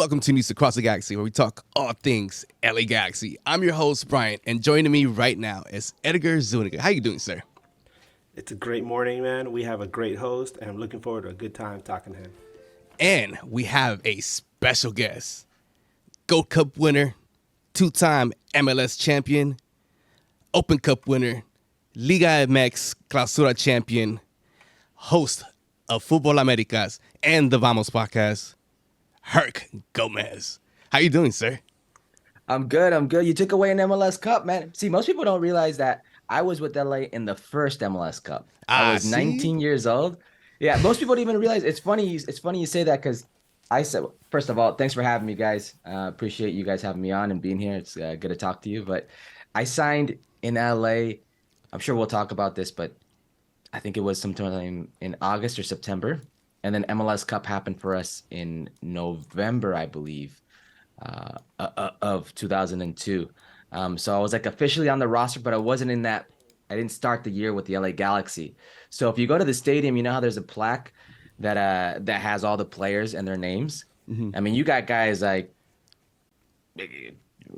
Welcome to News Across the Galaxy, where we talk all things LA Galaxy. I'm your host, Brian, and joining me right now is Edgar Zuniga. How you doing, sir? It's a great morning, man. We have a great host, and I'm looking forward to a good time talking to him. And we have a special guest, Gold Cup winner, two-time MLS champion, Open Cup winner, Liga MX Clausura champion, host of Fútbol Americas and the Vamos podcast, Herc Gomez. How you doing, sir? I'm good. I'm good. You took away an MLS Cup, man. See, most people don't realize that I was with LA in the first MLS Cup. I was See? 19 years old. Yeah, most people don't even realize. It's funny. It's funny you say that because I said, first of all, thanks for having me, guys. Appreciate you guys having me on and being here. It's good to talk to you. But I signed in LA. I'm sure we'll talk about this, but I think it was sometime in August or September. And then MLS Cup happened for us in November, I believe, of 2002. So I was like officially on the roster, but I wasn't in that. I didn't start the year with the LA Galaxy. So if you go to the stadium, you know how there's a plaque that has all the players and their names. Mm-hmm. I mean, you got guys like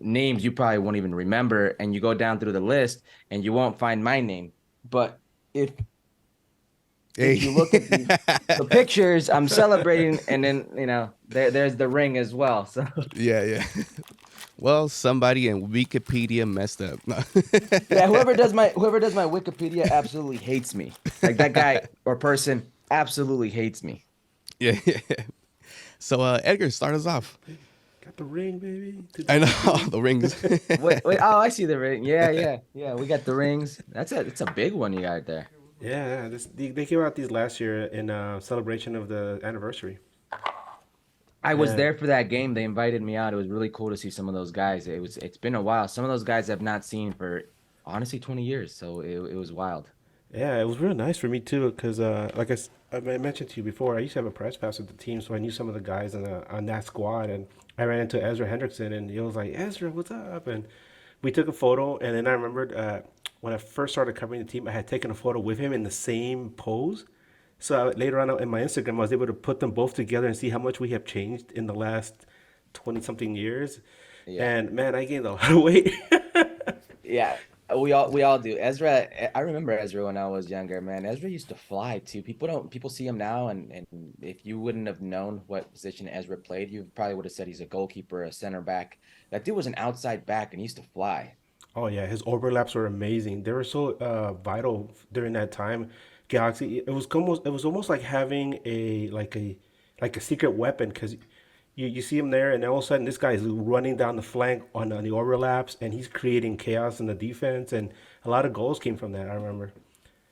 names you probably won't even remember, and you go down through the list and you won't find my name. But if you look at the pictures, I'm celebrating, and then there's the ring as well. So Yeah. Well, somebody in Wikipedia messed up. yeah, whoever does my Wikipedia absolutely hates me. Like that guy or person absolutely hates me. Yeah. So, Edgar, start us off. Got the ring, baby. I know the rings. Wait, oh, I see the ring. Yeah. We got the rings. It's a big one you got there. Yeah. They came out these last year in celebration of the anniversary. I was Yeah. there for that game. They invited me out. It was really cool to see some of those guys. It's been a while. Some of those guys I've not seen for honestly 20 years. So it was wild. Yeah, it was real nice for me too, because I mentioned to you before, I used to have a press pass with the team, so I knew some of the guys on that squad, and I ran into Ezra Hendrickson, and he was like, "Ezra, what's up?" And we took a photo, and then I remembered when I first started covering the team, I had taken a photo with him in the same pose. So later on in my Instagram, I was able to put them both together and see how much we have changed in the last 20 something years. Yeah. And man, I gained a lot of weight. Yeah, we all do. Ezra, I remember Ezra when I was younger, man. Ezra used to fly too. People see him now, and if you wouldn't have known what position Ezra played, you probably would have said he's a goalkeeper, a center back. That dude was an outside back and he used to fly. Oh yeah, his overlaps were amazing. They were so vital during that time. Galaxy, it was almost like having a secret weapon because you see him there, and then all of a sudden this guy is running down the flank on the overlaps, and he's creating chaos in the defense, and a lot of goals came from that. I remember.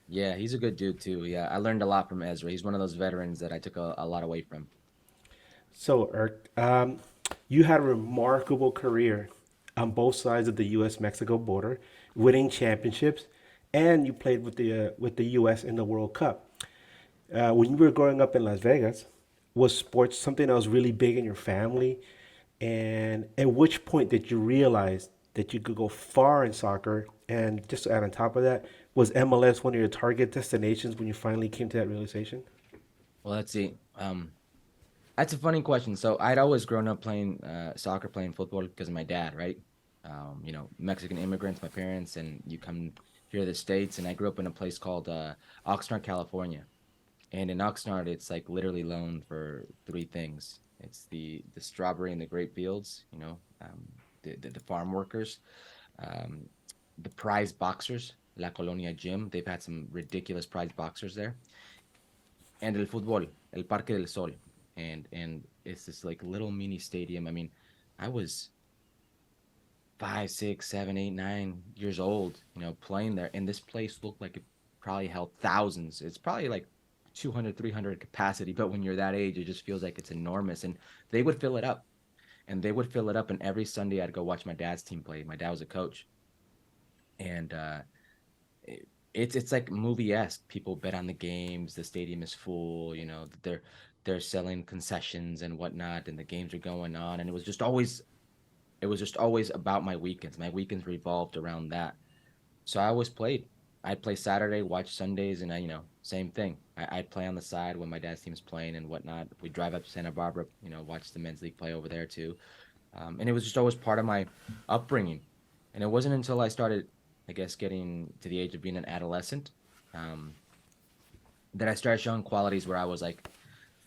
Yeah, he's a good dude too. Yeah, I learned a lot from Ezra. He's one of those veterans that I took a lot away from. So, Eric, you had a remarkable career on both sides of the U.S.-Mexico border, winning championships, and you played with the U.S. in the World Cup. When you were growing up in Las Vegas, was sports something that was really big in your family? And at which point did you realize that you could go far in soccer? And just to add on top of that, was MLS one of your target destinations when you finally came to that realization? Well, let's see. That's a funny question. So I'd always grown up playing soccer, playing football because of my dad, right? Mexican immigrants, my parents, and you come here to the States, and I grew up in a place called Oxnard, California. And in Oxnard, it's like literally known for three things. It's the strawberry and the grape fields, the farm workers, um, the prize boxers, La Colonia Gym. They've had some ridiculous prize boxers there, and el fútbol, el Parque del Sol, and it's this like little mini stadium. I mean, I was 5, 6, 7, 8, 9 years old, playing there, and this place looked like it probably held thousands. It's probably like 200, 300 capacity, but when you're that age, it just feels like it's enormous. And they would fill it up, and they would fill it up. And every Sunday, I'd go watch my dad's team play. My dad was a coach, and it's like movie-esque. People bet on the games. The stadium is full. They're selling concessions and whatnot, and the games are going on. And it was just always about my weekends. My weekends revolved around that. So I always played. I'd play Saturday, watch Sundays, and same thing. I'd play on the side when my dad's team's playing and whatnot. We'd drive up to Santa Barbara, watch the men's league play over there too. And it was just always part of my upbringing. And it wasn't until I started, I guess, getting to the age of being an adolescent, um, that I started showing qualities where I was like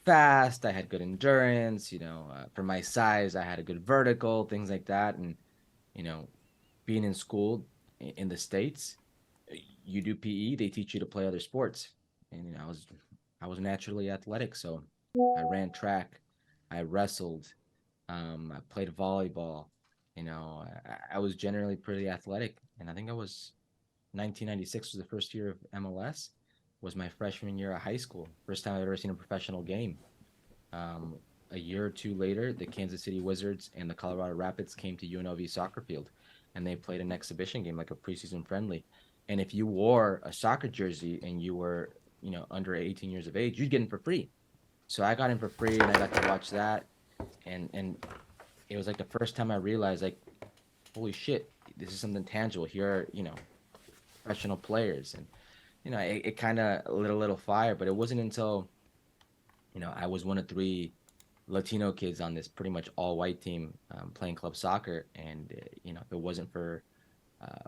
fast, I had good endurance, for my size, I had a good vertical, things like that. And, you know, being in school in the States, you do PE, they teach you to play other sports. And, I was naturally athletic. So I ran track, I wrestled, I played volleyball. I was generally pretty athletic. And I think I was 1996 was the first year of MLS, was my freshman year of high school. First time I've ever seen a professional game. Um, a year or two later, the Kansas City Wizards and the Colorado Rapids came to UNLV soccer field, and they played an exhibition game, like a preseason friendly. And if you wore a soccer jersey and you were, under 18 years of age, you'd get in for free. So I got in for free, and I got to watch that. And it was like the first time I realized, like, holy shit, this is something tangible. Here are, professional players. And it kind of lit a little fire. But it wasn't until I was one of three Latino kids on this pretty much all white team, playing club soccer. And if it wasn't for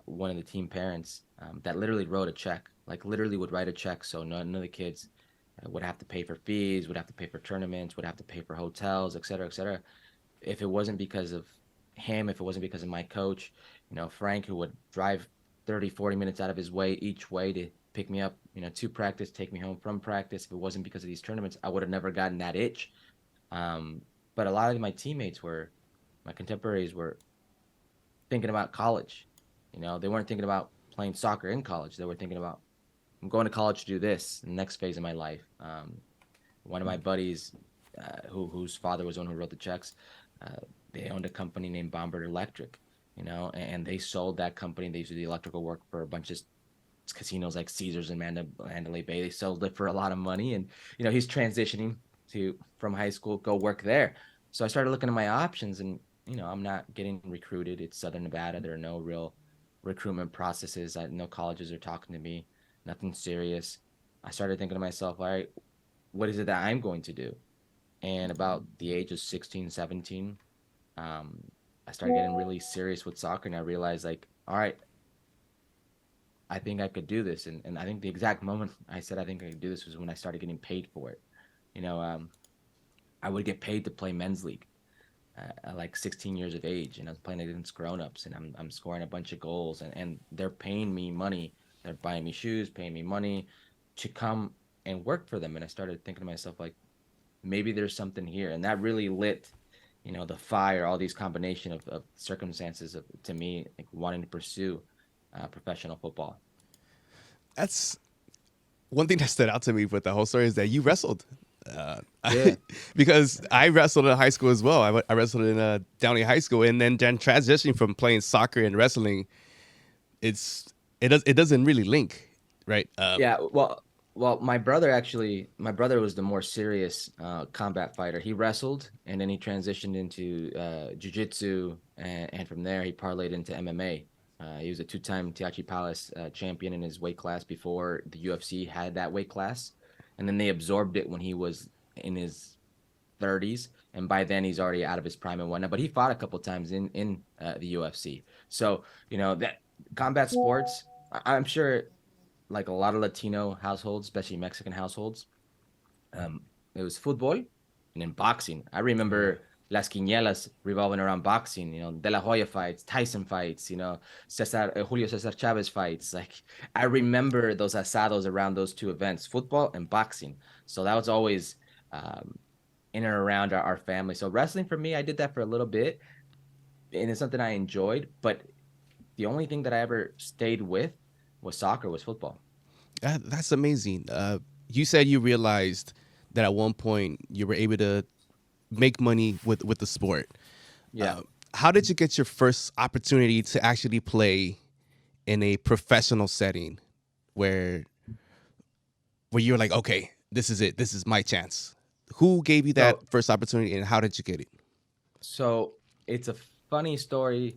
one of the team parents, that literally wrote a check, like literally would write a check, so none of the kids would have to pay for fees, would have to pay for tournaments, would have to pay for hotels, et cetera, et cetera. If it wasn't because of him, if it wasn't because of my coach, Frank, who would drive 30, 40 minutes out of his way each way to pick me up, to practice, take me home from practice. If it wasn't because of these tournaments, I would have never gotten that itch. But a lot of my teammates my contemporaries were thinking about college. They weren't thinking about playing soccer in college. They were thinking about, I'm going to college to do this, the next phase of my life. One of my buddies, whose father was the one who wrote the checks, they owned a company named Bombard Electric, and they sold that company. They used to do the electrical work for a bunch of casinos like Caesars and Mandalay Bay. They sold it for a lot of money, and he's transitioning from high school, go work there. So I started looking at my options, and I'm not getting recruited. It's Southern Nevada. There are no real recruitment processes. No colleges are talking to me, nothing serious. I started thinking to myself, all right, what is it that I'm going to do? And about the age of 16, 17, I started getting really serious with soccer, and I realized, like, all right, I think I could do this. And I think the exact moment I said I think I could do this was when I started getting paid for it. I would get paid to play men's league at like 16 years of age, and I was playing against grown-ups, and I'm scoring a bunch of goals, and they're paying me money. They're buying me shoes, paying me money to come and work for them. And I started thinking to myself, like, maybe there's something here. And that really lit, the fire, all these combination of circumstances to me, like, wanting to pursue professional football. That's one thing that stood out to me with the whole story is that you wrestled. Yeah. Because I wrestled in high school as well. I wrestled in Downey High School, and then transitioning from playing soccer and wrestling, it doesn't really link, right? Yeah. Well, my brother was the more serious combat fighter. He wrestled, and then he transitioned into jiu-jitsu, and from there he parlayed into MMA. He was a two-time Tiachi Palace champion in his weight class before the UFC had that weight class. And then they absorbed it when he was in his 30s. And by then he's already out of his prime and whatnot. But he fought a couple times in the UFC. So, that combat sports, I'm sure, like a lot of Latino households, especially Mexican households, it was football and then boxing. I remember Las Quinielas revolving around boxing, De La Hoya fights, Tyson fights, Julio Cesar Chavez fights. Like, I remember those asados around those two events, football and boxing. So that was always in and around our family. So wrestling for me, I did that for a little bit, and it's something I enjoyed. But the only thing that I ever stayed with was soccer, was football. That's amazing. You said you realized that at one point you were able to make money with the sport. Yeah. How did you get your first opportunity to actually play in a professional setting where you're like, okay, this is it. This is my chance. Who gave you that first opportunity, and how did you get it? So it's a funny story.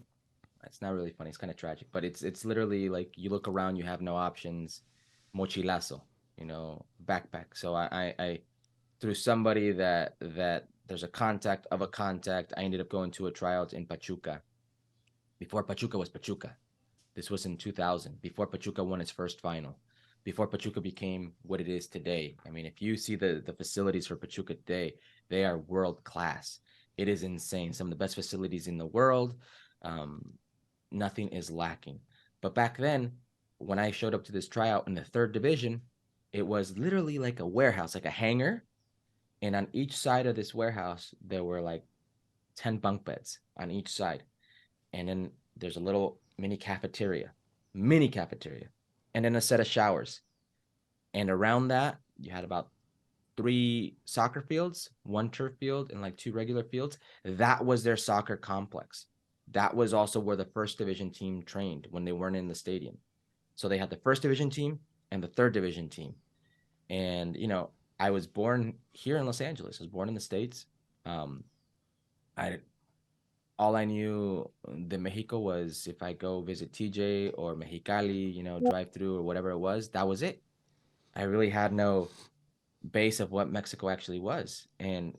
It's not really funny. It's kind of tragic, but it's literally like you look around, you have no options. Mochilazo, backpack. So I through somebody that there's a contact of a contact, I ended up going to a tryout in Pachuca before Pachuca was Pachuca. This was in 2000, before Pachuca won its first final, before Pachuca became what it is today. I mean, if you see the facilities for Pachuca today, they are world class. It is insane. Some of the best facilities in the world. Um, Nothing is lacking. But back then, when I showed up to this tryout in the third division, it was literally like a warehouse, like a hangar. And on each side of this warehouse, there were like 10 bunk beds on each side. And then there's a little mini cafeteria, and then a set of showers. And around that, you had about 3 soccer fields, 1 turf field, and like 2 regular fields. That was their soccer complex. That was also where the first division team trained when they weren't in the stadium. So they had the first division team and the third division team. And, I was born here in Los Angeles. I was born in the States. Um, I all I knew the Mexico was if I go visit TJ or Mexicali, drive through or whatever it was, that was it. I really had no base of what Mexico actually was. And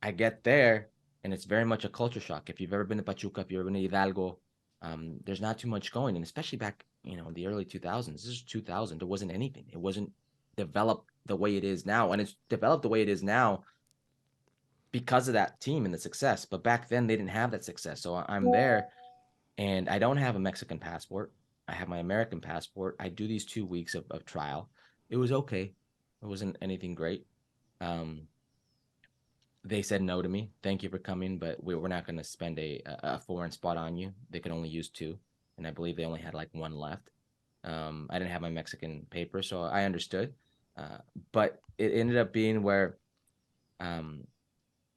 I get there and it's very much a culture shock. If you've ever been to Pachuca, if you've ever been to Hidalgo, there's not too much going. And especially back, in the early 2000s, this is 2000, there wasn't anything. It wasn't developed the way it is now. And it's developed the way it is now because of that team and the success. But back then they didn't have that success. So I'm there and I don't have a Mexican passport. I have my American passport. I do these 2 weeks of trial. It was okay. It wasn't anything great. Um, they said no to me. Thank you for coming, but we're not going to spend a foreign spot on you. They could only use 2, and I believe they only had like 1 left. I didn't have my Mexican paper, so I understood. But it ended up being where um,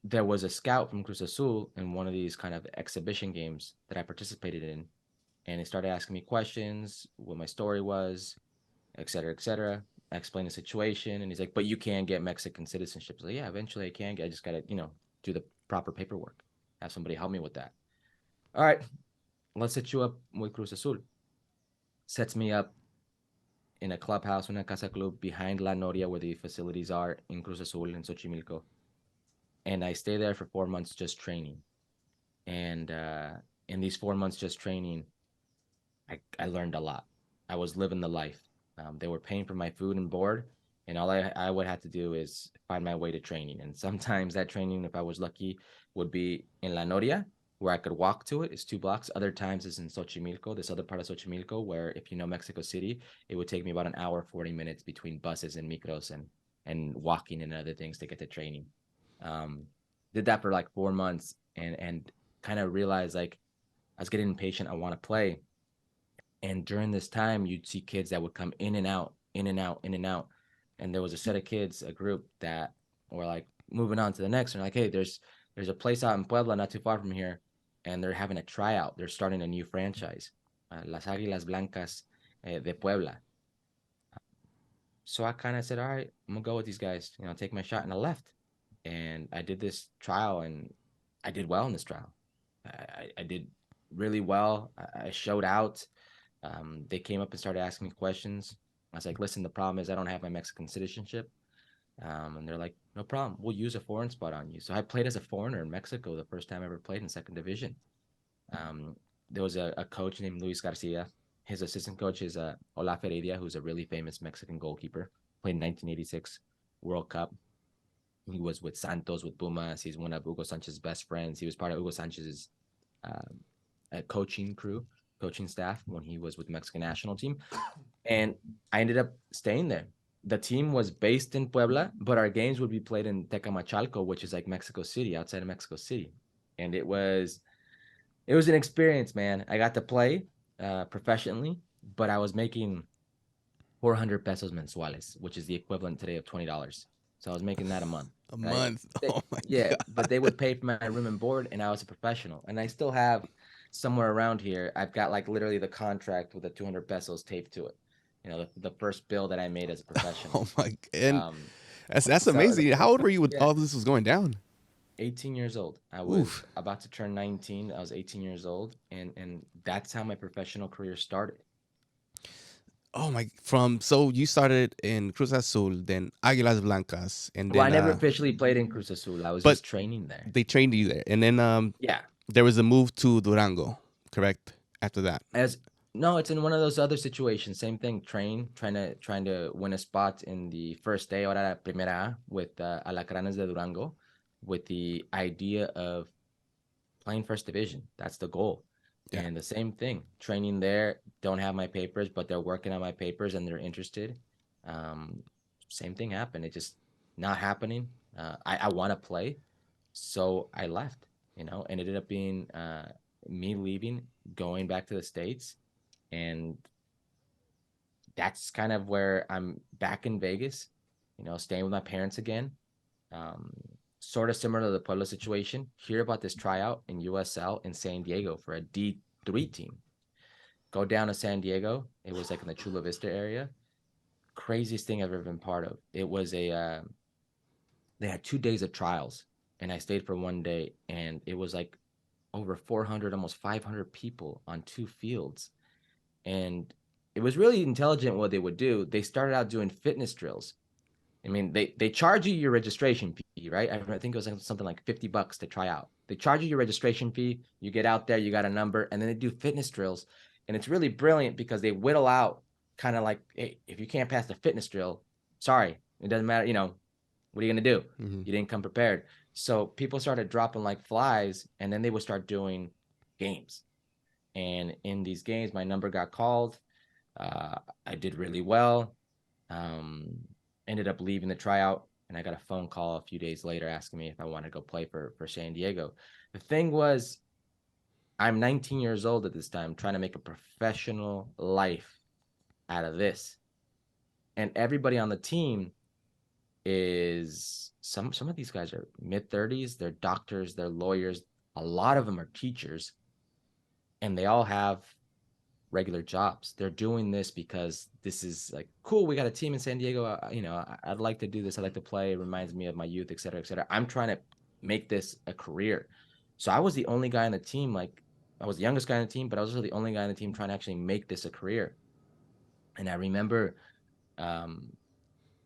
there was a scout from Cruz Azul in one of these kind of exhibition games that I participated in, and he started asking me questions, what my story was, et cetera, et cetera. I explained the situation, and he's like, "But you can get Mexican citizenship." I was like, "Yeah, eventually I can get. I just gotta, do the proper paperwork. Have somebody help me with that." All right, let's set you up with Cruz Azul. Sets me up in a clubhouse, una casa club behind La Noria, where the facilities are in Cruz Azul in Xochimilco, and I stay there for 4 months just training. And in these 4 months just training, I learned a lot. I was living the life. They were paying for my food and board, and all I would have to do is find my way to training. And sometimes that training, if I was lucky, would be in La Noria, where I could walk to it. It's 2 blocks. Other times it's in Xochimilco, this other part of Xochimilco, where if you know Mexico City, it would take me about an hour, 40 minutes between buses and micros and walking and other things to get to training. Um, did that for like 4 months and kind of realized like I was getting impatient. I want to play. And during this time, you'd see kids that would come in and out, in and out, in and out. And there was a set of kids, a group that were like moving on to the next. And like, hey, there's a place out in Puebla, not too far from here, and they're having a tryout. They're starting a new franchise, Las Águilas Blancas de Puebla. So I kind of said, all right, I'm gonna go with these guys, take my shot, and I left. And I did this trial, and I did well in this trial. I did really well. I showed out. They came up and started asking me questions. I was like, listen, the problem is I don't have my Mexican citizenship. And they're like, no problem. We'll use a foreign spot on you. So I played as a foreigner in Mexico the first time I ever played in second division. Um, there was a coach named Luis Garcia. His assistant coach is Olaf Heredia, who's a really famous Mexican goalkeeper. Played in 1986 World Cup. He was with Santos, with Pumas. He's one of Hugo Sanchez's best friends. He was part of Hugo Sanchez's coaching staff when he was with the Mexican national team. And I ended up staying there. The team was based in Puebla, but our games would be played in Tecamachalco, which is like Mexico City, outside of Mexico City. And it was an experience, man. I got to play professionally, but I was making 400 pesos mensuales, which is the equivalent today of $20. So I was making that a month. A Right? month. Oh my Yeah, God. but they would pay for my room and board, and I was a professional. And I still have somewhere around here, I've got like literally the contract with the 200 pesos taped to it. The first bill that I made as a professional. Oh my. And Um, that's so amazing. How old were you when yeah, all this was going down? 18 years old. I was Oof. about to turn 19. I was 18 years old, and that's how my professional career started. Oh my! From so you started in Cruz Azul, then Águilas Blancas, and Well, I then never officially played in Cruz Azul. I was but just training there. they trained you there, and then Yeah. there was a move to Durango, correct? After that, As no, it's in one of those other situations. Same thing. Trying to win a spot in the first day, ahora la primera A, with Alacranes de Durango, with the idea of playing first division. That's the goal. yeah, And the same thing. Training there, don't have my papers, but they're working on my papers and they're interested. Um, Same thing happened. It just not happening. I want to play, so I left. Ended up being me leaving, going back to the States, and that's kind of where I'm back in Vegas, staying with my parents again. Um, Sort of similar to the Pueblo situation. Hear about this tryout in USL in San Diego for a D3 team. Go down to San Diego. It was like in the Chula Vista area. Craziest thing I've ever been part of. It was they had 2 days of trials, and I stayed for one day, and it was like over 400, almost 500 people on two fields. And it was really intelligent what they would do. They started out doing fitness drills. I mean, they charge you your registration fee, right? I think it was something like $50 to try out. They charge you your registration fee. You get out there, you got a number, and then they do fitness drills. And it's really brilliant because they whittle out kind of like, hey, if you can't pass the fitness drill, sorry, it doesn't matter. What are you gonna do? mm-hmm. You didn't come prepared. So people started dropping like flies, and then they would start doing games. And in these games, my number got called. I did really well. Um, Ended up leaving the tryout, and I got a phone call a few days later asking me if I wanted to go play for San Diego. The thing was, I'm 19 years old at this time, trying to make a professional life out of this, and everybody on the team is some of these guys are mid 30s. They're doctors, they're lawyers. A lot of them are teachers, and they all have regular jobs. They're doing this because this is like cool. We got a team in San Diego. I'd like to do this. I'd like to play. It reminds me of my youth, et cetera, et cetera. I'm trying to make this a career. So I was the only guy on the team. Like I was the youngest guy on the team, but I was also the only guy on the team trying to actually make this a career. And I remember um,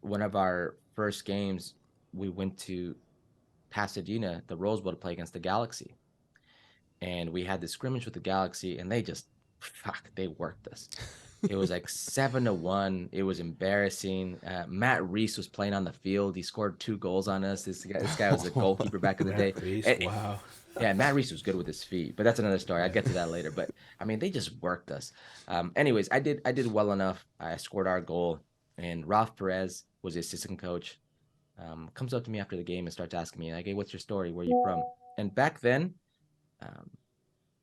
one of our first games, we went to Pasadena, the Rose Bowl, to play against the Galaxy. And we had this scrimmage with the Galaxy, and they worked us. It was like 7-1. It was embarrassing. Matt Reese was playing on the field. He scored 2 goals on us. This guy was a goalkeeper back in the day. Matt Reese, wow. Yeah, Matt Reese was good with his feet, but that's another story. I'll get to that later. But I mean, they just worked us. Anyways, I did well enough. I scored our goal, and Ralph Perez was the assistant coach. Comes up to me after the game and starts asking me like, "Hey, what's your story? Where are you from?" And back then, um,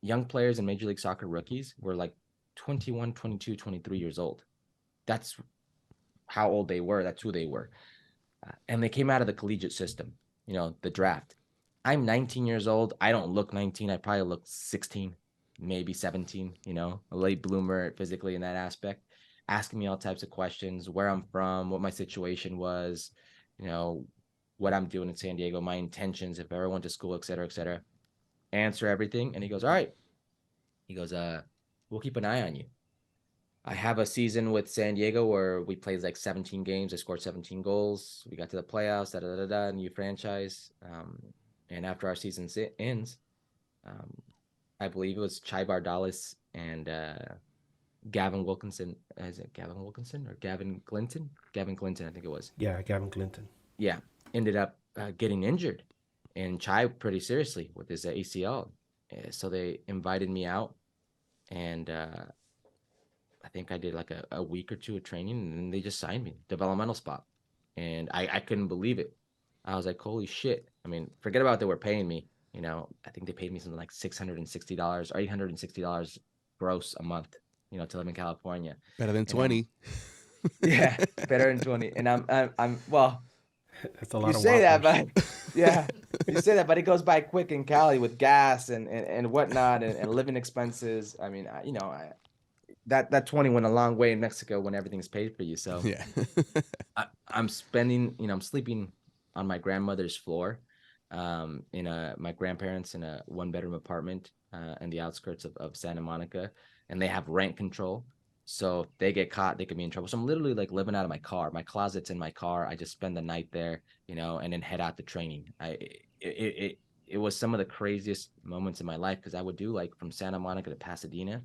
young players in Major League Soccer rookies were like 21, 22, 23 years old. That's how old they were. That's who they were. And they came out of the collegiate system, the draft. I'm 19 years old. I don't look 19. I probably look 16, maybe 17, a late bloomer physically in that aspect, asking me all types of questions, where I'm from, what my situation was, what I'm doing in San Diego, my intentions, if I ever went to school, et cetera, et cetera. Answer everything. And he goes, all right. He goes, we'll keep an eye on you. I have a season with San Diego where we played like 17 games. I scored 17 goals. We got to the playoffs, new franchise. And after our season ends, um, I believe it was Chai Bardalis and Gavin Wilkinson. Is it Gavin Wilkinson or Gavin Clinton? Gavin Clinton, I think it was. Yeah, Gavin Clinton. Yeah, ended up getting injured, and Chai pretty seriously with his ACL. So they invited me out, and I think I did like a week or two of training, and then they just signed me, developmental spot. And I couldn't believe it. I was like, holy shit. I mean, forget about they were paying me. I think they paid me something like $660 or $860 gross a month, to live in California. Better than 20. Yeah, better than 20. And I'm well, That's a lot you of say that, whoppers. but yeah, you say that, but it goes by quick in Cali with gas and whatnot and living expenses. I mean, that 20 went a long way in Mexico when everything's paid for you. So Yeah. I'm sleeping on my grandmother's floor. in my grandparents in a one-bedroom apartment in the outskirts of Santa Monica, and they have rent control. So if they get caught, they could be in trouble. So I'm literally like living out of my car. My closet's in my car. I just spend the night there, and then head out to training. It was some of the craziest moments in my life because I would do like from Santa Monica to Pasadena.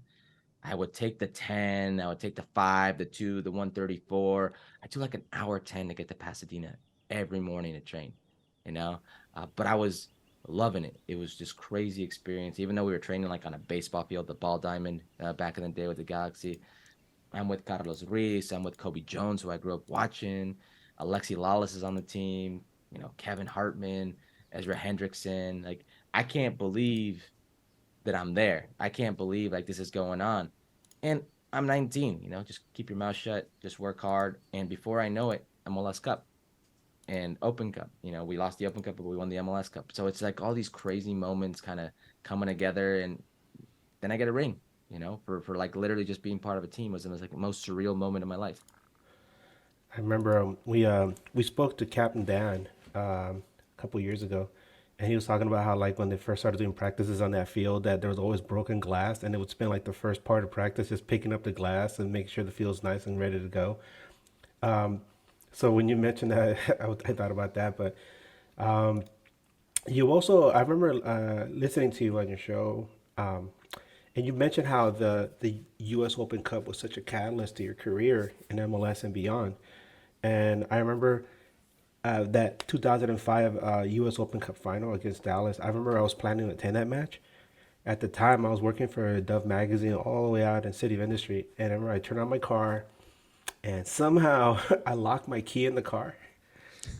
I would take the 10, I would take the 5, the 2, the 134. I do like an hour 10 to get to Pasadena every morning to train, you know? But I was loving it. It was just crazy experience. Even though we were training like on a baseball field, the ball diamond back in the day with the Galaxy. I'm with Carlos Ruiz. I'm with Kobe Jones, who I grew up watching. Alexi Lawless is on the team. Kevin Hartman, Ezra Hendrickson. Like, I can't believe that I'm there. I can't believe like this is going on. And I'm 19, just keep your mouth shut, just work hard. And before I know it, MLS Cup and Open Cup. We lost the Open Cup, but we won the MLS Cup. So it's like all these crazy moments kind of coming together. And then I get a ring, for like literally just being part of a team was like the most surreal moment of my life. I remember we spoke to Captain Dan a couple years ago, and he was talking about how like when they first started doing practices on that field, that there was always broken glass, and they would spend like the first part of practice just picking up the glass and make sure the field's nice and ready to go. So when you mentioned that, I thought about that. But you also, I remember listening to you on your show, and you mentioned how the U.S. Open Cup was such a catalyst to your career in MLS and beyond. And I remember that 2005 U.S. Open Cup final against Dallas. I remember I was planning to attend that match. At the time, I was working for Dove Magazine all the way out in City of Industry. And I remember I turned on my car, and somehow I locked my key in the car.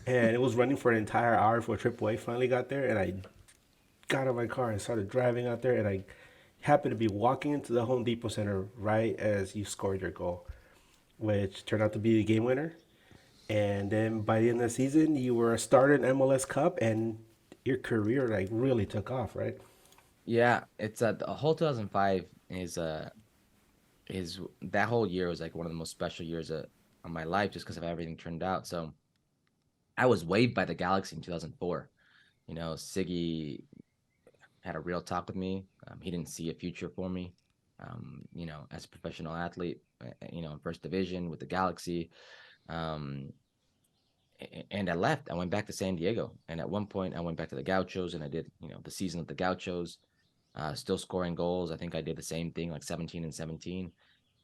And it was running for an entire hour before AAA finally got there. And I got out of my car and started driving out there. And I happened to be walking into the Home Depot Center right as you scored your goal, which turned out to be the game winner. And then by the end of the season, you were a starter in MLS Cup, and your career like really took off, right? Yeah, it's the whole 2005 is that whole year was like one of the most special years of my life just because of how everything turned out. So I was waived by the Galaxy in 2004. Siggy had a real talk with me. He didn't see a future for me, as a professional athlete, in first division with the Galaxy. Um, and I left. I went back to San Diego. And at one point, I went back to the Gauchos and I did, the season of the Gauchos, still scoring goals. I think I did the same thing, like 17 and 17.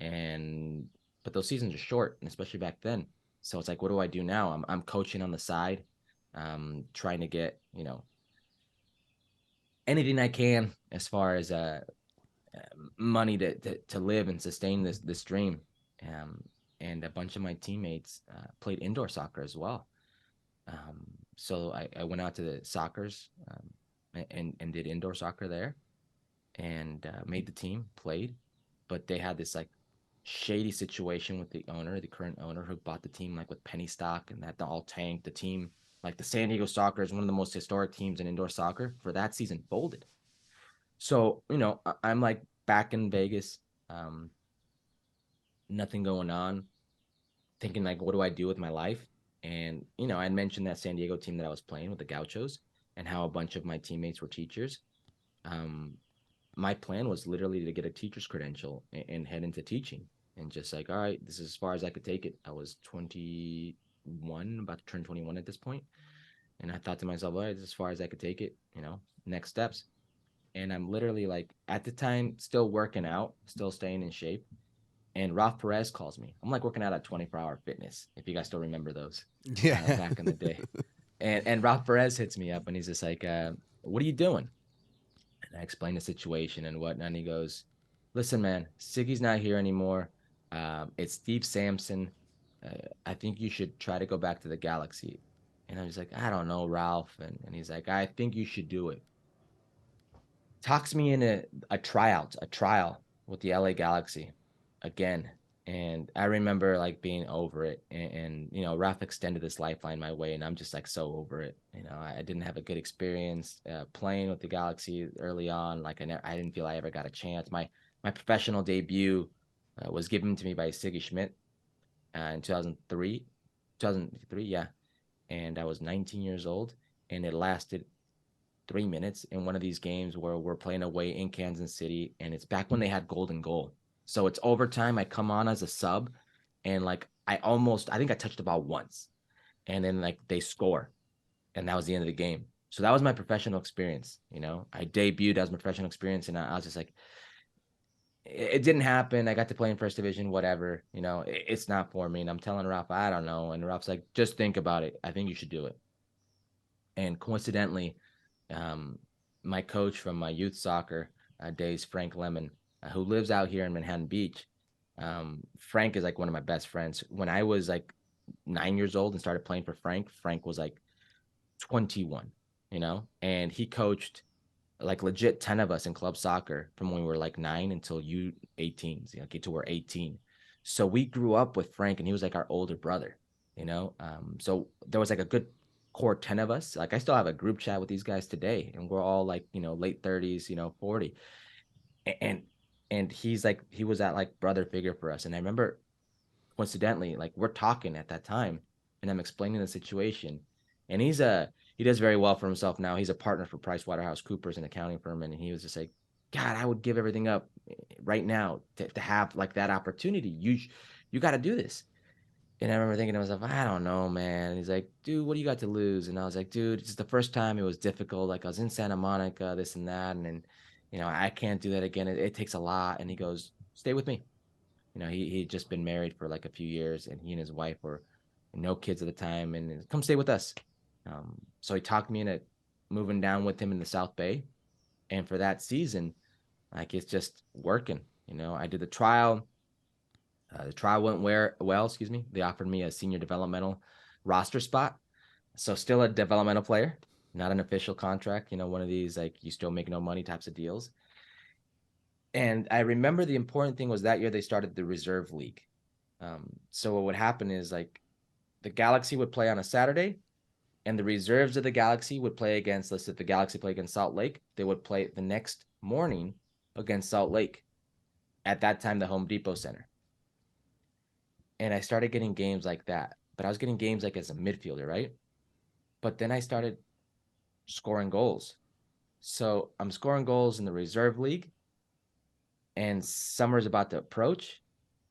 And, but those seasons are short, and especially back then. So it's like, what do I do now? I'm coaching on the side, trying to get, anything I can as far as money to live and sustain this dream. Um, and a bunch of my teammates played indoor soccer as well. So I went out to the soccer's and did indoor soccer there and made the team, played, but they had this like shady situation with the owner, the current owner who bought the team like with penny stock and that all tanked. The team, like the San Diego Soccer is one of the most historic teams in indoor soccer for that season, folded. So, I'm like back in Vegas, um, nothing going on, thinking like, what do I do with my life? And, I mentioned that San Diego team that I was playing with the Gauchos and how a bunch of my teammates were teachers. Um, my plan was literally to get a teacher's credential and head into teaching and just like, all right, this is as far as I could take it. I was 21, about to turn 21 at this point. And I thought to myself, all right, this is as far as I could take it, next steps. And I'm literally like at the time still working out, still staying in shape. And Ralph Perez calls me. I'm like working out at 24-hour fitness, if you guys still remember those Yeah. back in the day. And Ralph Perez hits me up and he's just like, what are you doing? And I explain the situation and whatnot. And he goes, listen, man, Siggy's not here anymore. It's Steve Sampson. I think you should try to go back to the Galaxy. And I was like, I don't know, Ralph. And he's like, I think you should do it. Talks me into a trial with the LA Galaxy again. And I remember like being over it. And Ralph extended this lifeline my way, and I'm just like so over it. I didn't have a good experience playing with the Galaxy early on. Like I didn't feel I ever got a chance. My professional debut was given to me by Siggy Schmidt in 2003, 2003, yeah. And I was 19 years old, and it lasted 3 minutes in one of these games where we're playing away in Kansas City, and it's back when they had golden goal. So it's overtime. I come on as a sub, and like I think I touched the ball once, and then like they score, and that was the end of the game. So that was my professional experience. I debuted as my professional experience, and I was just like, it didn't happen. I got to play in first division, whatever. It's not for me. And I'm telling Ralph, I don't know. And Ralph's like, just think about it. I think you should do it. And coincidentally, um, my coach from my youth soccer days, Frank Lemon, who lives out here in Manhattan Beach. Frank is like one of my best friends. When I was like 9 years old and started playing for Frank, Frank was like 21, and he coached like legit 10 of us in club soccer from when we were like 9 until U18s, get to we're 18. So we grew up with Frank, and he was like our older brother, so there was like a good core 10 of us. Like I still have a group chat with these guys today, and we're all like, late 30s, 40. And he was that like brother figure for us. And I remember coincidentally, like we're talking at that time, and I'm explaining the situation, and he does very well for himself now. He's a partner for PricewaterhouseCoopers, an accounting firm, and he was just like, God, I would give everything up right now to have like that opportunity. You got to do this. And I remember thinking to myself, I don't know, man. And he's like, dude, what do you got to lose? And I was like, dude, it's the first time it was difficult. Like I was in Santa Monica, this and that, and then, I can't do that again. It takes a lot. And he goes, stay with me. He'd just been married for like a few years, and he and his wife were no kids at the time, and come stay with us. So he talked me into moving down with him in the South Bay, and for that season, like it's just working. I did the trial. The trial went well. Excuse me. They offered me a senior developmental roster spot, so still a developmental player, not an official contract. One of these like you still make no money types of deals. And I remember the important thing was that year they started the reserve league. So what would happen is like the Galaxy would play on a Saturday, and the reserves of the Galaxy would play against, let's say the Galaxy play against Salt Lake, they would play the next morning against Salt Lake, at that time the Home Depot Center. And I started getting games like that, but I was getting games like as a midfielder, right? But then I started scoring goals. So I'm scoring goals in the reserve league, and summer's about to approach,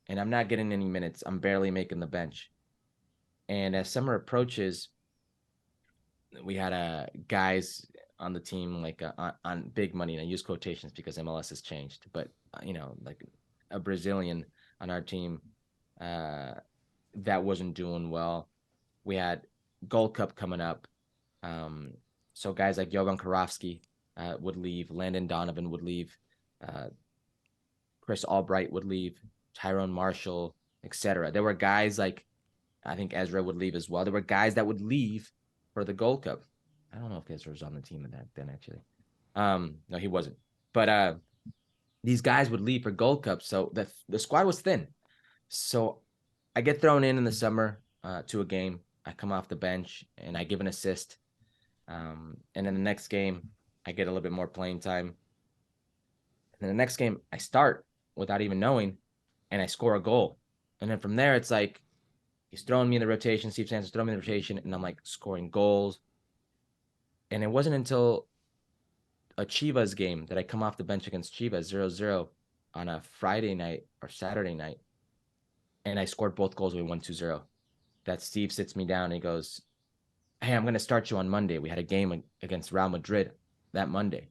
and I'm not getting any minutes. I'm barely making the bench. And as summer approaches, we had guys on the team like on big money, and I use quotations because MLS has changed, but like a Brazilian on our team that wasn't doing well. We had Gold Cup coming up, so guys like Jovan Karofsky would leave, Landon Donovan would leave, Chris Albright would leave, Tyrone Marshall, etc. There were guys like, I think Ezra would leave as well. There were guys that would leave for the Gold Cup. I don't know if Ezra was on the team then actually. No, he wasn't. But these guys would leave for Gold Cup, so the squad was thin. So I get thrown in the summer to a game. I come off the bench and I give an assist. And then the next game, I get a little bit more playing time. And then the next game, I start without even knowing, and I score a goal. And then from there, it's like he's throwing me in the rotation. Steve Sands throwing me in the rotation, and I'm like scoring goals. And it wasn't until a Chivas game that I come off the bench against Chivas 0-0 on a Friday night or Saturday night, and I scored both goals. We won 2-0. That Steve sits me down and he goes, hey, I'm going to start you on Monday. We had a game against Real Madrid that Monday.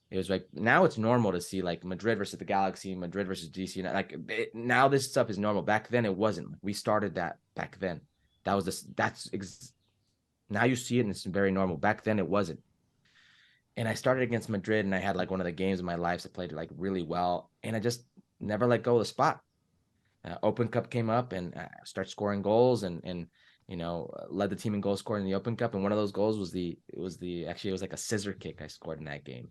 It was like, now it's normal to see like Madrid versus the Galaxy, Madrid versus DC. Like now this stuff is normal. Back then it wasn't. We started that back then. Now you see it and it's very normal. Back then it wasn't. And I started against Madrid, and I had like one of the games of my life that played like really well. And I just never let go of the spot. Open Cup came up, and I start scoring goals, and led the team in goal scoring in the Open Cup. And one of those goals was it was like a scissor kick I scored in that game,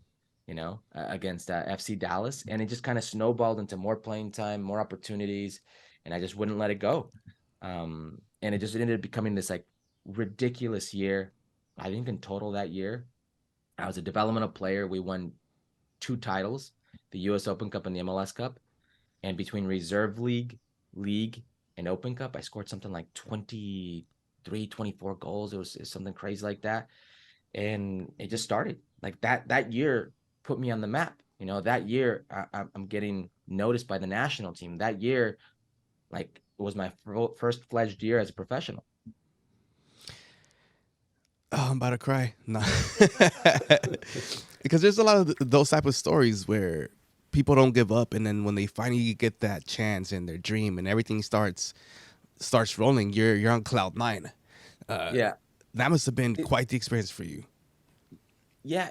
against FC Dallas, and it just kind of snowballed into more playing time, more opportunities, and I just wouldn't let it go. And it just ended up becoming this like ridiculous year. I think in total that year, I was a developmental player. We won 2 titles, the US Open Cup and the MLS Cup. And between reserve league, and Open Cup, I scored something like 23, 24 goals. It was something crazy like that. And it just started. like that year put me on the map. That year I'm getting noticed by the national team. That year, like, it was my first fledged year as a professional. Oh, I'm about to cry. No. Because there's a lot of those type of stories where people don't give up, and then when they finally get that chance and their dream and everything starts rolling, you're on cloud nine. Yeah. That must have been It, quite the experience for you. yeah,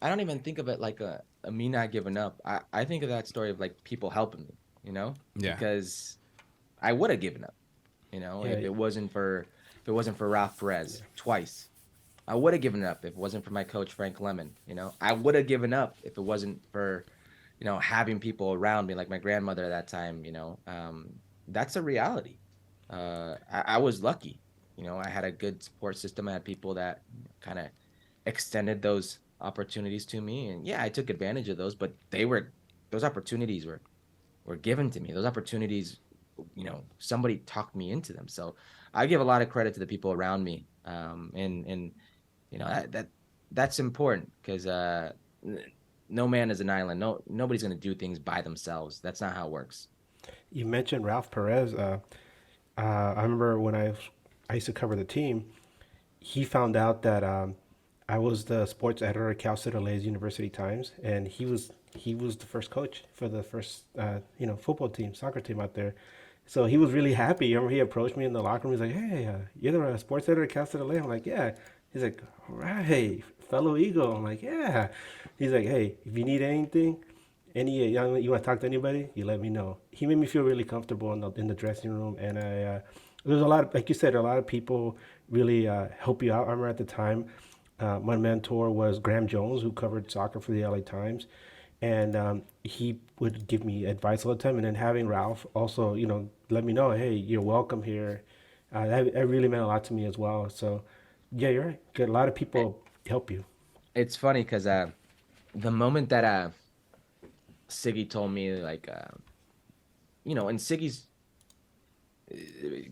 I don't even think of it like a me not giving up. I think of that story of like people helping me, Yeah. because I would have given up, Yeah, if it wasn't for Ralph Perez twice. I would have given up if it wasn't for my coach Frank Lemon. I would have given up if it wasn't for, having people around me like my grandmother at that time. That's a reality. I was lucky. I had a good support system. I had people that kind of extended those opportunities to me, and yeah, I took advantage of those. But those opportunities were given to me. Those opportunities, somebody talked me into them. So I give a lot of credit to the people around me, and that's important because no man is an island. Nobody's gonna do things by themselves. That's not how it works. you mentioned Ralph Perez. I remember when I used to cover the team. He found out that I was the sports editor at Cal City University Times, and he was the first coach for the first football team, soccer team out there. So he was really happy. Remember, he approached me in the locker room. He's like, "Hey, you're the sports editor at Cal City." I'm like, "Yeah." He's like, "All right, fellow Eagle." I'm like, "Yeah." He's like, "Hey, if you need anything, you want to talk to anybody, you let me know." He made me feel really comfortable in the dressing room, and there's a lot of, like you said, a lot of people really help you out. I remember at the time, my mentor was Graham Jones, who covered soccer for the LA Times, and he would give me advice all the time. And then having Ralph also, let me know, hey, you're welcome here. That really meant a lot to me as well. So, yeah, you're right. Get a lot of people help you. It's funny because the moment that Siggy told me, like, and Siggy's,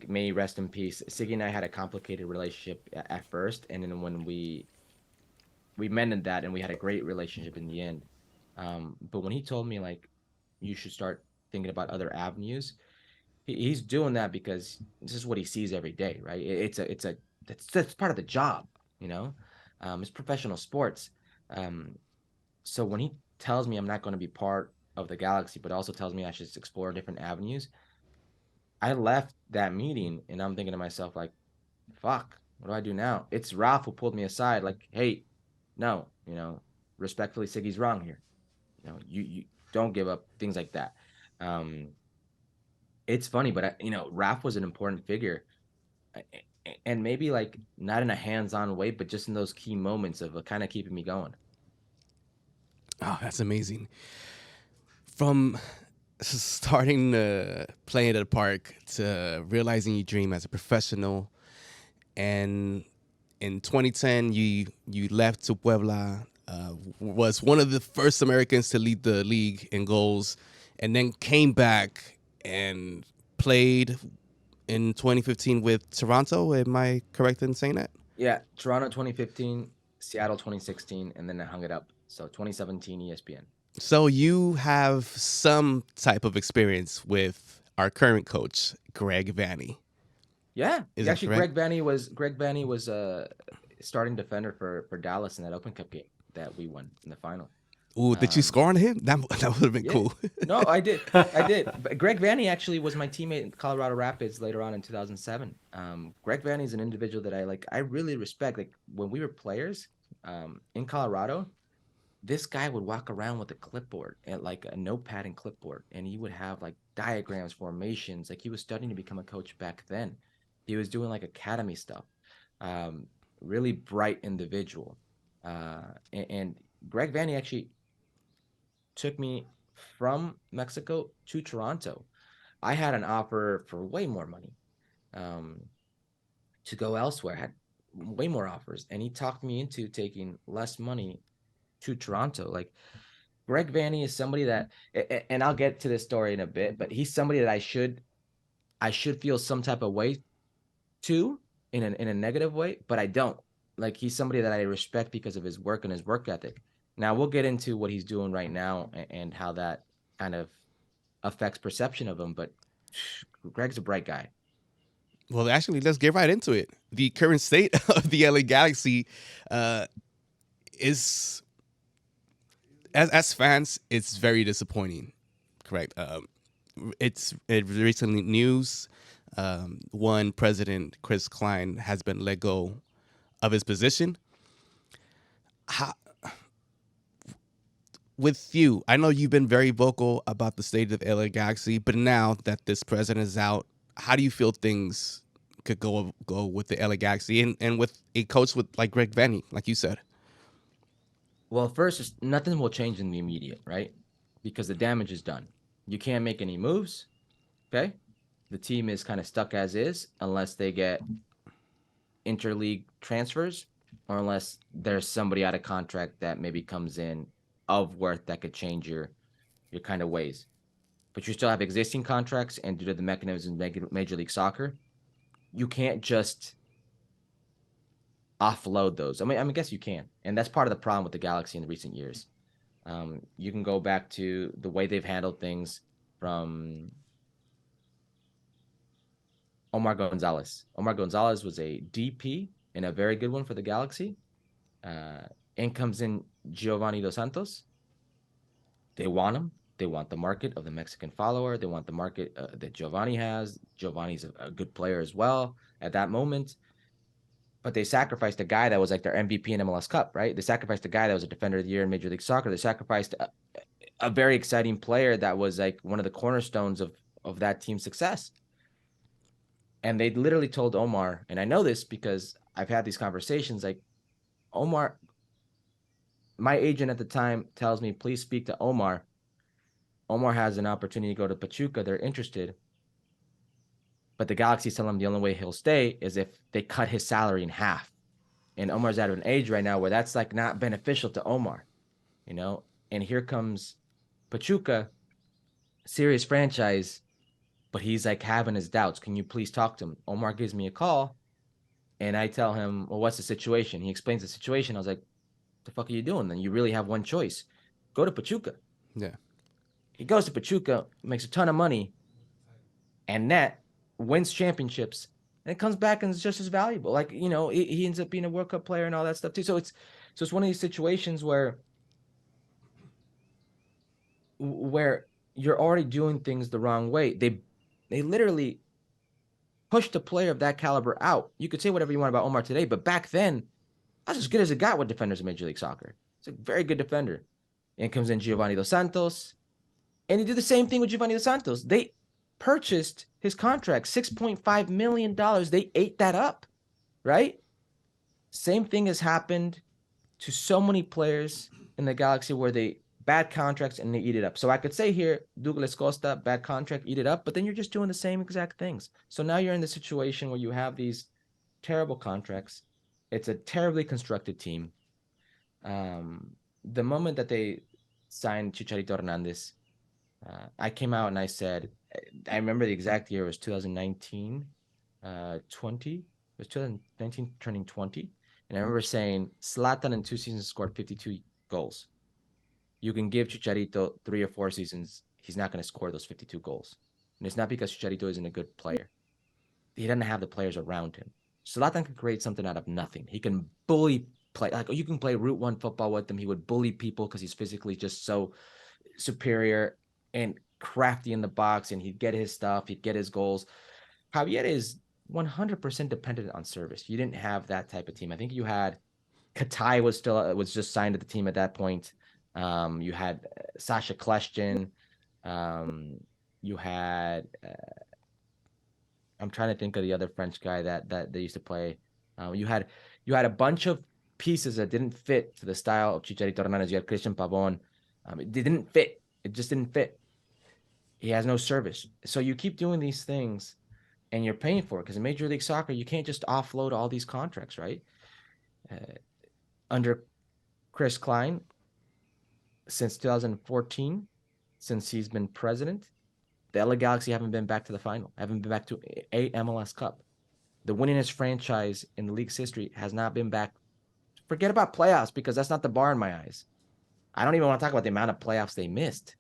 may he rest in peace. Siggy and I had a complicated relationship at first, and then when we mended that, and we had a great relationship in the end. But when he told me, like, you should start thinking about other avenues, he's doing that because this is what he sees every day, right? That's part of the job, you know. It's professional sports. Um, so when he tells me I'm not going to be part of the Galaxy, but also tells me I should explore different avenues, I left that meeting and I'm thinking to myself, like, fuck, what do I do now? It's Ralph who pulled me aside, like, hey, no, respectfully, Siggy's wrong here. You don't give up, things like that. Um, it's funny, but Ralph was an important figure, and maybe like not in a hands-on way, but just in those key moments of kind of keeping me going. Oh, that's amazing. From starting playing at a park to realizing your dream as a professional, and in 2010 you left to Puebla, was one of the first Americans to lead the league in goals, and then came back and played in 2015 with Toronto. Am I correct in saying that? Yeah, Toronto 2015, Seattle 2016, and then I hung it up. So 2017 ESPN. So you have some type of experience with our current coach, Greg Vanny. Yeah, Is that actually, correct? Greg Vanny was a starting defender for Dallas in that Open Cup game that we won in the final. Ooh, did you Um, score on him? That would have been yeah, cool. no, I did, I did. But Greg Vanny actually was my teammate in Colorado Rapids later on in 2007. Greg Vanny is an individual that I really respect. Like when we were players, in Colorado, this guy would walk around with a clipboard and like a notepad and clipboard, and he would have like diagrams, formations. Like he was studying to become a coach back then. He was doing like academy stuff. Um, really bright individual. And Greg Vanny actually took me from Mexico to Toronto. I had an offer for way more money, um, to go elsewhere. I had way more offers, and he talked me into taking less money to Toronto. Like Greg Vanny is somebody that, and I'll get to this story in a bit, but he's somebody that I should feel some type of way to in a negative way, but I don't. Like, he's somebody that I respect because of his work and his work ethic. Now we'll get into what he's doing right now and how that kind of affects perception of him. But Greg's a bright guy. Well, actually, let's get right into it. The current state of the LA Galaxy is, as fans, it's very disappointing. Correct. It's recently news. One president, Chris Klein, has been let go of his position. How, with you, I know you've been very vocal about the state of LA Galaxy, but now that this president is out, how do you feel things could go with the LA Galaxy and with a coach with like Greg Vanney, like you said? Well, first, nothing will change in the immediate, right? Because the damage is done. You can't make any moves. Okay. The team is kind of stuck as is unless they get interleague transfers or unless there's somebody out of contract that maybe comes in of worth that could change your kind of ways. But you still have existing contracts, and due to the mechanisms in Major League Soccer, you can't just offload those. I guess you can, and that's part of the problem with the Galaxy in the recent years. You can go back to the way they've handled things from Omar Gonzalez. Omar Gonzalez was a DP and a very good one for the Galaxy. In comes in Giovanni Dos Santos. They want him. They want the market of the Mexican follower. They want the market that Giovanni has. Giovanni's a good player as well at that moment. But they sacrificed a guy that was like their MVP in MLS Cup, right? They sacrificed a guy that was a defender of the year in Major League Soccer. They sacrificed a very exciting player that was like one of the cornerstones of that team's success. And they literally told Omar, and I know this because I've had these conversations, like, Omar, my agent at the time tells me, please speak to Omar. Omar has an opportunity to go to Pachuca. They're interested. But the Galaxy tell him the only way he'll stay is if they cut his salary in half. And Omar's at an age right now where that's like not beneficial to Omar, you know? And here comes Pachuca, serious franchise, but he's like having his doubts. Can you please talk to him? Omar gives me a call and I tell him, well, what's the situation? He explains the situation. I was like, what the fuck are you doing? Then you really have one choice. Go to Pachuca. Yeah. He goes to Pachuca, makes a ton of money, and net wins championships, and it comes back and is just as valuable. Like, you know, he ends up being a World Cup player and all that stuff too. So it's one of these situations where you're already doing things the wrong way. They literally pushed a player of that caliber out. You could say whatever you want about Omar today, but back then, that's as good as it got with defenders in Major League Soccer. It's a very good defender. And comes in Giovanni Dos Santos, and they do the same thing with Giovanni Dos Santos. They purchased his contract, $6.5 million. They ate that up, right? Same thing has happened to so many players in the Galaxy where they bad contracts and they eat it up. So I could say here, Douglas Costa, bad contract, eat it up, but then you're just doing the same exact things. So now you're in the situation where you have these terrible contracts. It's a terribly constructed team. The moment that they signed Chicharito Hernandez, I came out and I said, I remember the exact year, it was 2019, 20. It was 2019 turning 20. And I remember saying, Zlatan in 2 seasons scored 52 goals. You can give Chicharito 3 or 4 seasons, he's not going to score those 52 goals. And it's not because Chicharito isn't a good player. He doesn't have the players around him. Zlatan can create something out of nothing. He can bully play. Like, you can play Route 1 football with him. He would bully people because he's physically just so superior and crafty in the box, and he'd get his stuff, he'd get his goals. Javier is 100% dependent on service. You didn't have that type of team. I think you had Katai was just signed to the team at that point. You had Sasha Kleshtin. You had I'm trying to think of the other French guy that they used to play. You had a bunch of pieces that didn't fit to the style of Chicharito Hernandez. You had Christian Pavon. It didn't fit. It just didn't fit. He has no service. So you keep doing these things and you're paying for it, because in Major League Soccer, you can't just offload all these contracts, right? Under Chris Klein, since 2014, since he's been president, the LA Galaxy haven't been back to the final, haven't been back to a MLS Cup. The winningest franchise in the league's history has not been back Forget about playoffs because that's not the bar in my eyes. I don't even want to talk about the amount of playoffs they missed.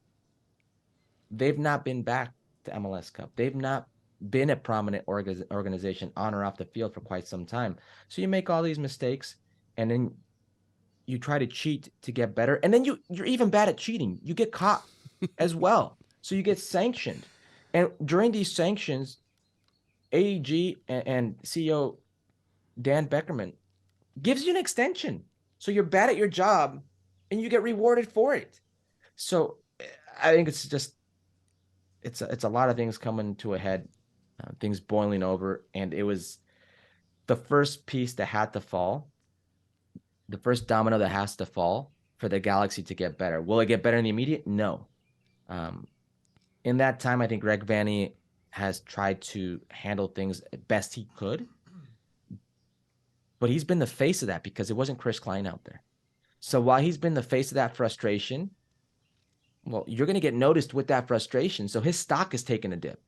They've not been back to MLS Cup. They've not been a prominent organization on or off the field for quite some time. So you make all these mistakes, and then you try to cheat to get better, and then you're even bad at cheating. You get caught as well, so you get sanctioned. And during these sanctions, AEG and CEO Dan Beckerman gives you an extension, so you're bad at your job, and you get rewarded for it. So I think it's just it's a lot of things coming to a head, things boiling over, and it was the first piece that had to fall, the first domino that has to fall for the Galaxy to get better. Will it get better in the immediate? No. Um, in that time, I think Greg Vanney has tried to handle things best he could, but he's been the face of that because it wasn't Chris Klein out there. So while he's been the face of that frustration, well, you're going to get noticed with that frustration. So his stock is taking a dip.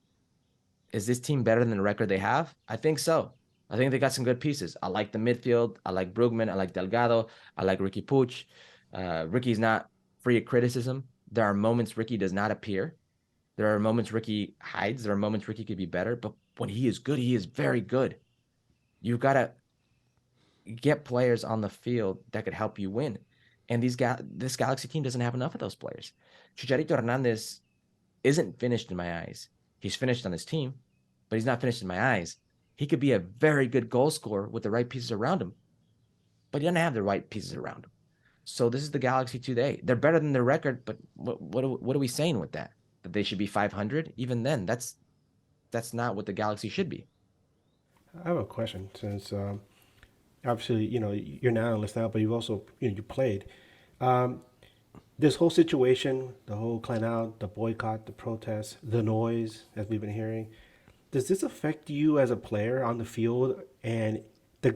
Is this team better than the record they have? I think so. I think they got some good pieces. I like the midfield. I like Brugman. I like Delgado. I like Ricky Puig. Ricky's not free of criticism. There are moments Ricky does not appear. There are moments Ricky hides. There are moments Ricky could be better. But when he is good, he is very good. You've got to get players on the field that could help you win. And this Galaxy team doesn't have enough of those players. Chicharito Hernandez isn't finished in my eyes. He's finished on his team, but he's not finished in my eyes. He could be a very good goal scorer with the right pieces around him, but he doesn't have the right pieces around him. So this is the Galaxy today. They're better than their record, but what are we saying with that? That they should be 500? Even then, that's not what the Galaxy should be. I have a question since obviously you're an analyst now, but you've also you played. Um, this whole situation, the whole clan out, the boycott, the protests, the noise, as we've been hearing, does this affect you as a player on the field and the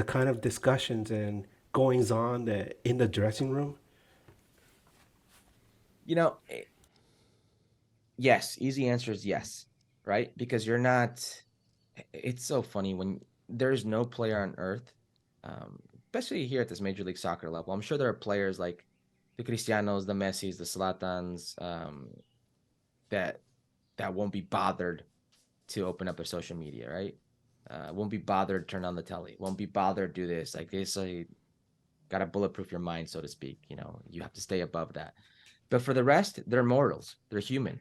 kind of discussions and goings on that in the dressing room? You know, yes. Easy answer is yes, right? Because you're not. It's so funny when there's no player on earth, especially here at this Major League Soccer level. I'm sure there are players like the Cristianos, the Messis, the Zlatans, that won't be bothered to open up their social media, right? Won't be bothered to turn on the telly. Won't be bothered to do this. Like they say, got to bulletproof your mind, so to speak. You have to stay above that. But for the rest, they're mortals. They're human,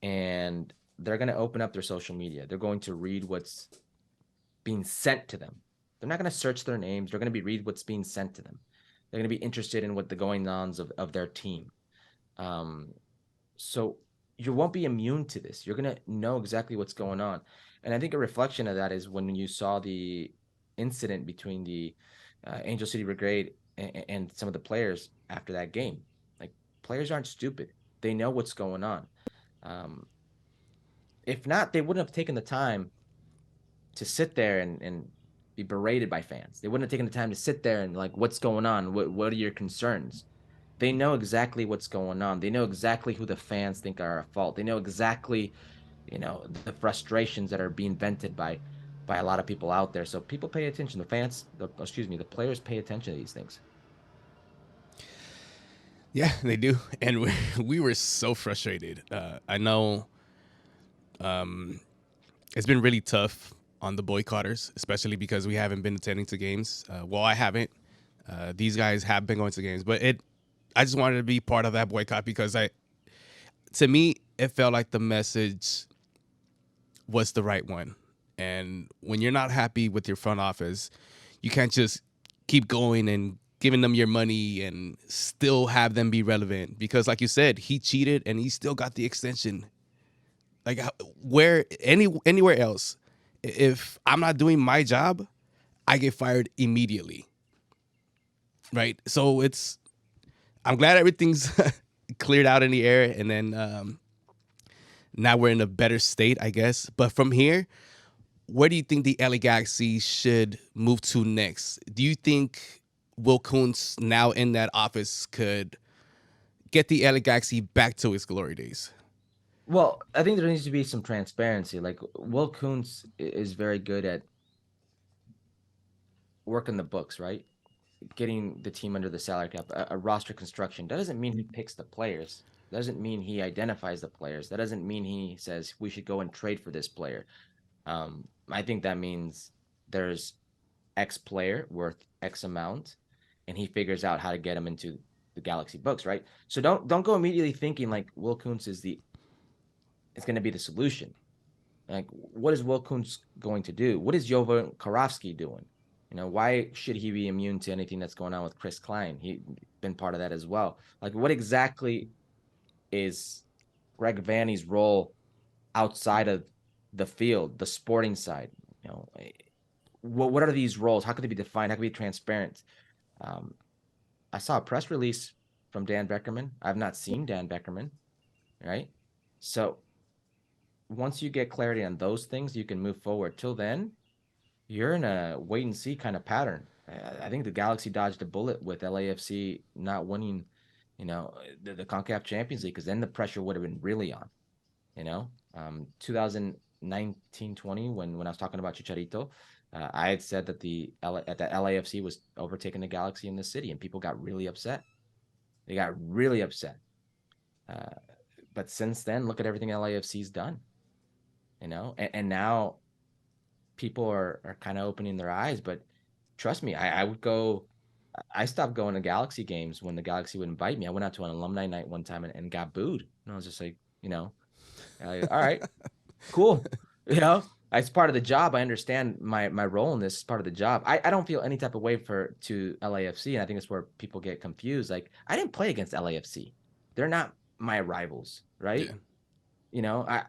and they're going to open up their social media. They're going to read what's being sent to them. They're not going to search their names. They're going to read what's being sent to them. They're going to be interested in what the going-ons of their team. So you won't be immune to this. You're going to know exactly what's going on. And I think a reflection of that is when you saw the incident between the Angel City Brigade and some of the players after that game. Like, players aren't stupid. They know what's going on. If not, they wouldn't have taken the time to sit there and be berated by fans. They wouldn't have taken the time to sit there and like, what's going on? What are your concerns? They know exactly what's going on. They know exactly who the fans think are at fault. They know exactly, the frustrations that are being vented by a lot of people out there. So people pay attention. The players pay attention to these things. Yeah, they do, and we were so frustrated. I know it's been really tough on the boycotters, especially because we haven't been attending to games. Well, I haven't. These guys have been going to games, but I just wanted to be part of that boycott because to me, it felt like the message was the right one. And when you're not happy with your front office, you can't just keep going and giving them your money and still have them be relevant. Because like you said, he cheated and he still got the extension. Like anywhere else, if I'm not doing my job, I get fired immediately. Right? So I'm glad everything's cleared out in the air, and then now we're in a better state, I guess. But from here, where do you think the LA Galaxy should move to next? Do you think Will Kuntz, now in that office, could get the LA Galaxy back to its glory days? Well, I think there needs to be some transparency. Like, Will Kuntz is very good at working the books, right? getting the team under the salary cap, a roster construction. That doesn't mean he picks the players. That doesn't mean he identifies the players. That doesn't mean he says we should go and trade for this player. I think that means there's X player worth X amount, and he figures out how to get him into the Galaxy books, right? So don't go immediately thinking like Will Kuntz is going to be the solution. Like, what is Will Kuntz going to do? What is Jovan Karofsky doing? Why should he be immune to anything that's going on with Chris Klein? He's been part of that as well. Like, what exactly is Greg Vanny's role outside of the field, the sporting side? What are these roles? How could they be defined? How could they be transparent? Um, I saw a press release from Dan Beckerman. I've not seen Dan Beckerman, right? So once you get clarity on those things, you can move forward. Till then, you're in a wait and see kind of pattern. I think the Galaxy dodged a bullet with LAFC not winning, the CONCACAF Champions League, because then the pressure would have been really on. 2019-20 when I was talking about Chicharito, I had said that that LAFC was overtaking the Galaxy in the city, and people got really upset. They got really upset. But since then, look at everything LAFC's done. And now people are kind of opening their eyes. But trust me, I would go. I stopped going to Galaxy games when the Galaxy would invite me. I went out to an alumni night one time and got booed. And I was just like, all right, cool. It's part of the job. I understand my role in this is part of the job. I don't feel any type of way to LAFC, and I think it's where people get confused. Like, I didn't play against LAFC. They're not my rivals, right? I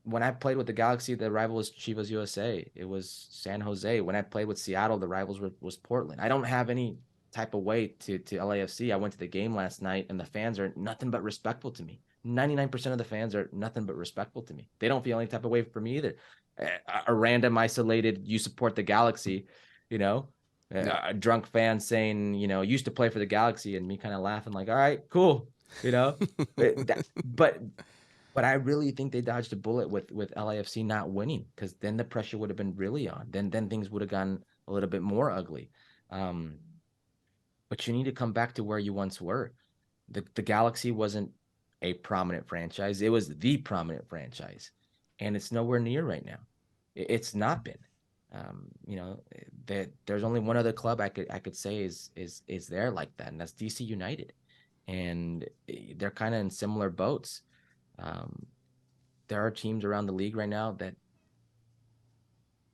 when I played with the Galaxy, the rival was Chivas USA. It was San Jose. When I played with Seattle, the rivals was Portland. I don't have any type of way to LAFC. I went to the game last night, and the fans are nothing but respectful to me. 99% of the fans are nothing but respectful to me. They don't feel any type of way for me either. A random isolated, you support the Galaxy, a drunk fan saying, used to play for the Galaxy, and me kind of laughing like, all right, cool, but I really think they dodged a bullet with LAFC not winning, because then the pressure would have been really on. Then things would have gone a little bit more ugly. But you need to come back to where you once were. The Galaxy wasn't a prominent franchise. It was the prominent franchise, and it's nowhere near right now. It's not been. There's only one other club I could say is there like that, and that's DC United, and they're kind of in similar boats. There are teams around the league right now that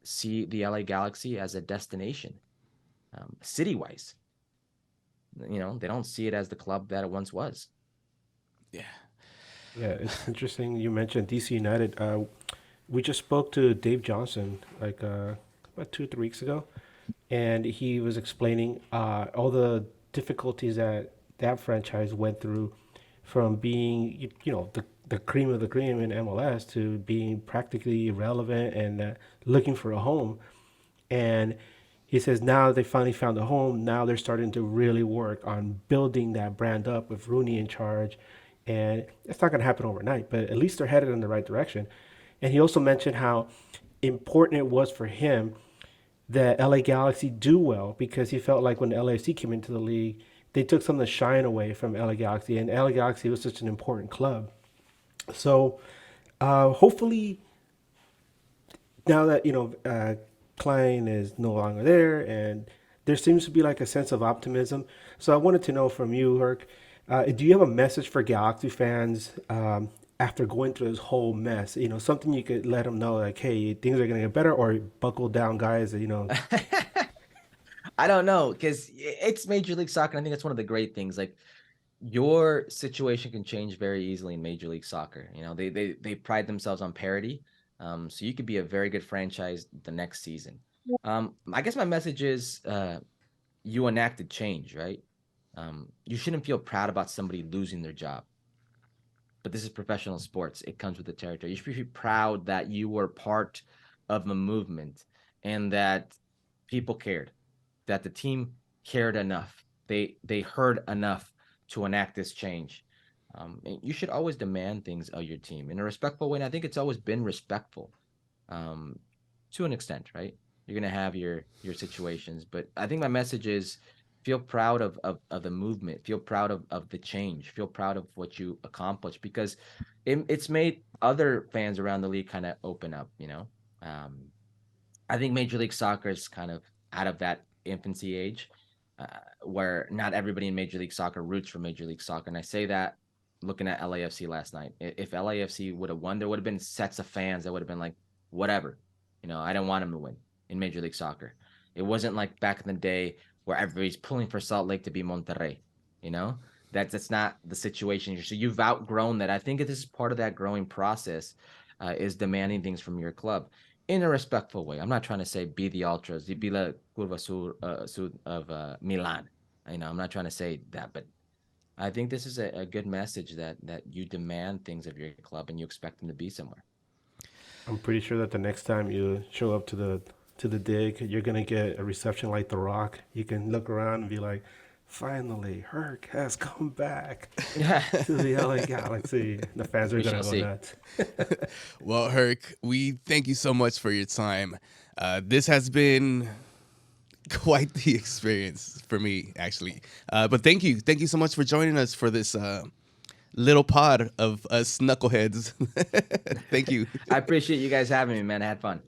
see the LA Galaxy as a destination, city-wise. They don't see it as the club that it once was. Yeah. Yeah, it's interesting you mentioned DC United. We just spoke to Dave Johnson like about 2 or 3 weeks ago, and he was explaining all the difficulties that franchise went through, from being the cream of the cream in MLS to being practically irrelevant and looking for a home. And he says now they finally found a home. Now they're starting to really work on building that brand up with Rooney in charge. And it's not going to happen overnight, but at least they're headed in the right direction. And he also mentioned how important it was for him that LA Galaxy do well, because he felt like when the LAFC came into the league, they took some of the shine away from LA Galaxy, and LA Galaxy was such an important club. So hopefully, now that Klein is no longer there, and there seems to be like a sense of optimism. So I wanted to know from you, Herc, do you have a message for Galaxy fans after going through this whole mess? Something you could let them know, like, hey, things are going to get better, or buckle down, guys. I don't know, because it's Major League Soccer. And I think that's one of the great things. Like, your situation can change very easily in Major League Soccer. They pride themselves on parity. So you could be a very good franchise the next season. I guess my message is you enacted change, right? You shouldn't feel proud about somebody losing their job. But this is professional sports. It comes with the territory. You should be proud that you were part of a movement and that people cared, that the team cared enough. They heard enough to enact this change. You should always demand things of your team in a respectful way. And I think it's always been respectful, to an extent, right? You're gonna have your situations, but I think my message is feel proud of the movement, feel proud of the change, feel proud of what you accomplished, because it's made other fans around the league kind of open up, you know. I think Major League Soccer is kind of out of that infancy age, uh, where not everybody in Major League Soccer roots for Major League Soccer. And I say that looking at LAFC last night. If LAFC would have won, there would have been sets of fans that would have been like, whatever. You know, I don't want them to win in Major League Soccer. It wasn't like back in the day where everybody's pulling for Salt Lake to be Monterrey. You know, that's not the situation here. So you've outgrown that. I think this is part of that growing process, is demanding things from your club in a respectful way. I'm not trying to say be the ultras, be la curva sud of Milan. You know, I'm not trying to say that, but I think this is a good message that you demand things of your club and you expect them to be somewhere. I'm pretty sure that the next time you show up to the dig, you're gonna get a reception like The Rock. You can look around and be like, "Finally, Herc has come back Yeah, to the LA Galaxy." The fans are we gonna shall go see. nuts. Well, Herc, we thank you so much for your time. This has been quite the experience for me, actually. But thank you so much for joining us for this little pod of us knuckleheads. Thank you. I appreciate you guys having me, man. I had fun.